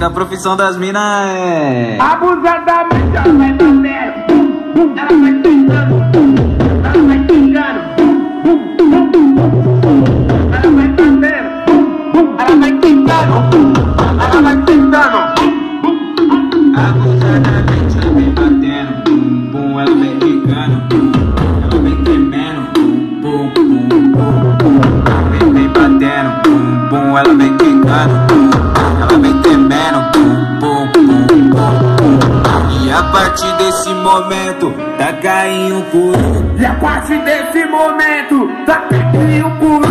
que a profissão das minas é abusadamente ela vai batendo, ela vai tentando, ela vai pingando, ela vai batendo, ela vai tentando, ela vai tentando. abusadamente ela vem batendo, bum bum, ela vem ligando, ela vem tremendo, bum bum bum bum, vem batendo, bum bum, ela vem quicando, ela vem tremendo, bum bum bum bum. E a partir desse momento tá caindo um curu. E a partir desse momento tá caindo um curu.